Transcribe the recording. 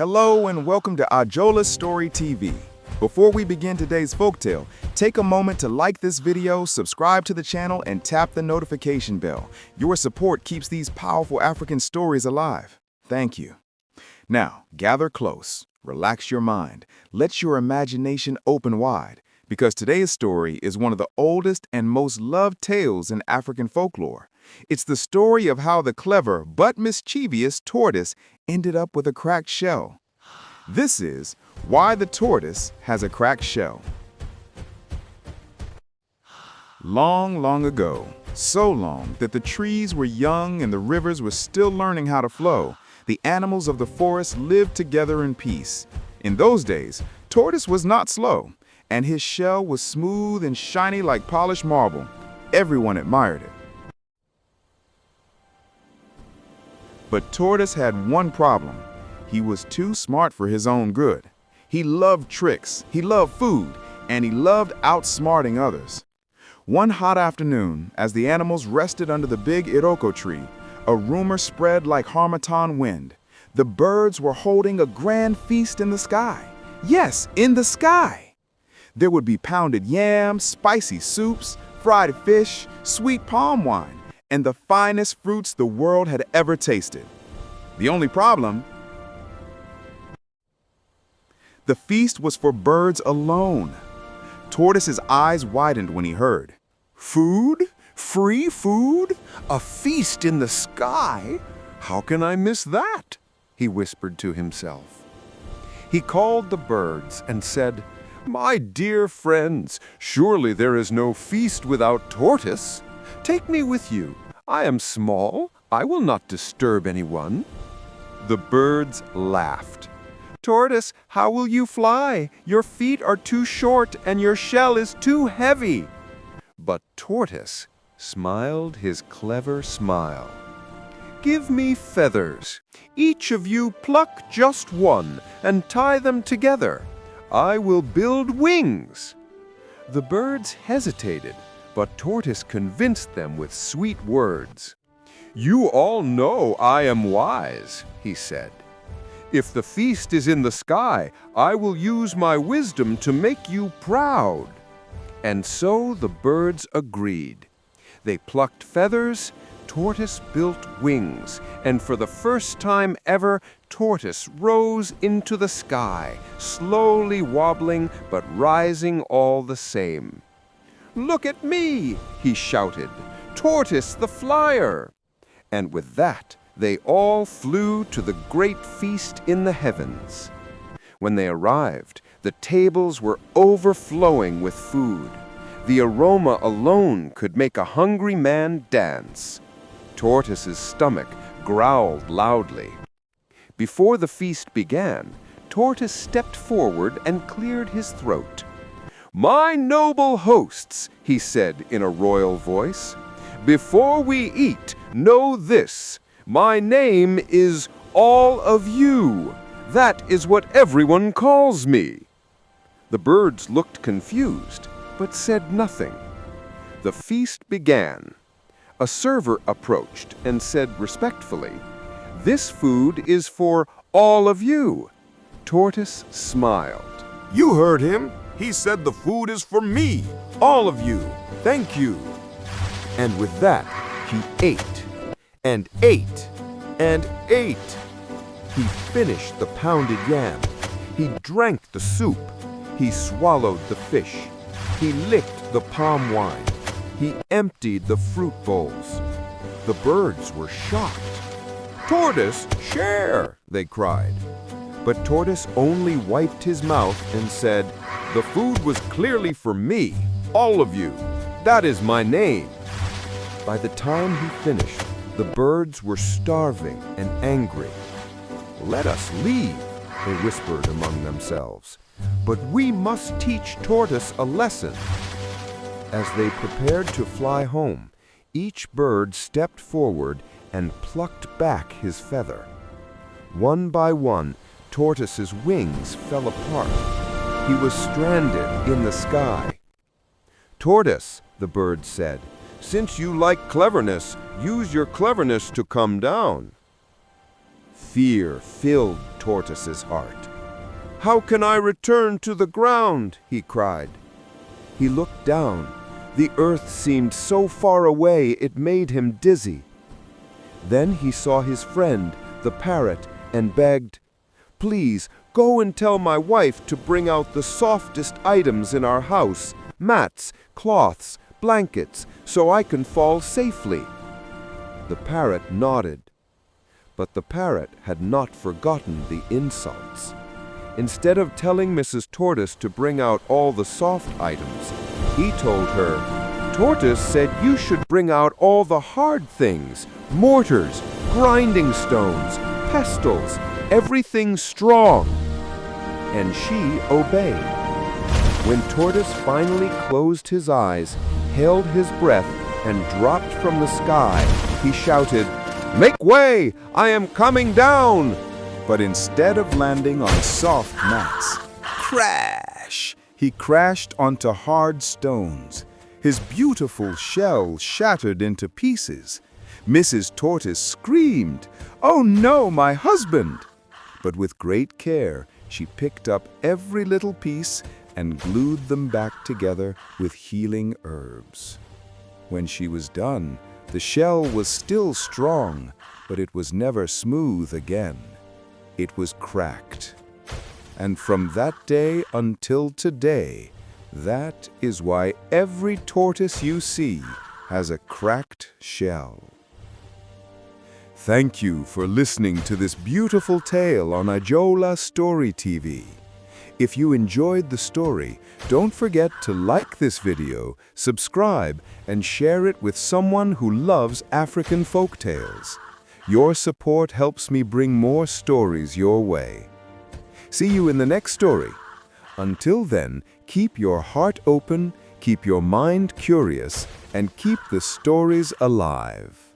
Hello and welcome to Ajola Story TV. Before we begin today's folktale, take a moment to like this video, subscribe to the channel, and tap the notification bell. Your support keeps these powerful African stories alive. Thank you. Now, gather close, relax your mind, let your imagination open wide, because today's story is one of the oldest and most loved tales in African folklore. It's the story of how the clever but mischievous tortoise ended up with a cracked shell. This is Why the Tortoise Has a Cracked Shell. Long, long ago, so long that the trees were young and the rivers were still learning how to flow, the animals of the forest lived together in peace. In those days, Tortoise was not slow, and his shell was smooth and shiny like polished marble. Everyone admired it. But Tortoise had one problem. He was too smart for his own good. He loved tricks, he loved food, and he loved outsmarting others. One hot afternoon, as the animals rested under the big iroko tree, a rumor spread like harmattan wind. The birds were holding a grand feast in the sky. Yes, in the sky. There would be pounded yams, spicy soups, fried fish, sweet palm wine, and the finest fruits the world had ever tasted. The only problem? The feast was for birds alone. Tortoise's eyes widened when he heard. Food? Free food? A feast in the sky? How can I miss that? He whispered to himself. He called the birds and said, "My dear friends, surely there is no feast without Tortoise. Take me with you. I am small. I will not disturb anyone." The birds laughed. "Tortoise, how will you fly? Your feet are too short and your shell is too heavy." But Tortoise smiled his clever smile. "Give me feathers. Each of you pluck just one and tie them together. I will build wings." The birds hesitated, but Tortoise convinced them with sweet words. "You all know I am wise," he said. "If the feast is in the sky, I will use my wisdom to make you proud." And so the birds agreed. They plucked feathers, Tortoise built wings, and for the first time ever, Tortoise rose into the sky, slowly wobbling but rising all the same. "Look at me!" he shouted. "Tortoise the flyer!" And with that, they all flew to the great feast in the heavens. When they arrived, the tables were overflowing with food. The aroma alone could make a hungry man dance. Tortoise's stomach growled loudly. Before the feast began, Tortoise stepped forward and cleared his throat. "My noble hosts," he said in a royal voice, "before we eat, know this. My name is all of you. That is what everyone calls me." The birds looked confused, but said nothing. The feast began. A server approached and said respectfully, "This food is for all of you." Tortoise smiled. "You heard him. He said the food is for me, all of you. Thank you." And with that, he ate, and ate, and ate. He finished the pounded yam. He drank the soup. He swallowed the fish. He licked the palm wine. He emptied the fruit bowls. The birds were shocked. "Tortoise, share!" they cried. But Tortoise only wiped his mouth and said, "The food was clearly for me, all of you. That is my name." By the time he finished, the birds were starving and angry. "Let us leave," they whispered among themselves. "But we must teach Tortoise a lesson." As they prepared to fly home, each bird stepped forward and plucked back his feather. One by one, Tortoise's wings fell apart. He was stranded in the sky. "Tortoise," the bird said, "since you like cleverness, use your cleverness to come down." Fear filled Tortoise's heart. "How can I return to the ground?" he cried. He looked down. The earth seemed so far away it made him dizzy. Then he saw his friend, the parrot, and begged, "Please, go and tell my wife to bring out the softest items in our house, mats, cloths, blankets, so I can fall safely." The parrot nodded. But the parrot had not forgotten the insults. Instead of telling Mrs. Tortoise to bring out all the soft items, he told her, "Tortoise said you should bring out all the hard things, mortars, grinding stones, pestles, everything strong." And she obeyed. When Tortoise finally closed his eyes, held his breath, and dropped from the sky, he shouted, "Make way! I am coming down!" But instead of landing on soft mats, crash! He crashed onto hard stones. His beautiful shell shattered into pieces. Mrs. Tortoise screamed, "Oh no, my husband!" But with great care, she picked up every little piece and glued them back together with healing herbs. When she was done, the shell was still strong, but it was never smooth again. It was cracked. And from that day until today, that is why every tortoise you see has a cracked shell. Thank you for listening to this beautiful tale on Ajola Story TV. If you enjoyed the story, don't forget to like this video, subscribe, and share it with someone who loves African folk tales. Your support helps me bring more stories your way. See you in the next story. Until then, keep your heart open, keep your mind curious, and keep the stories alive.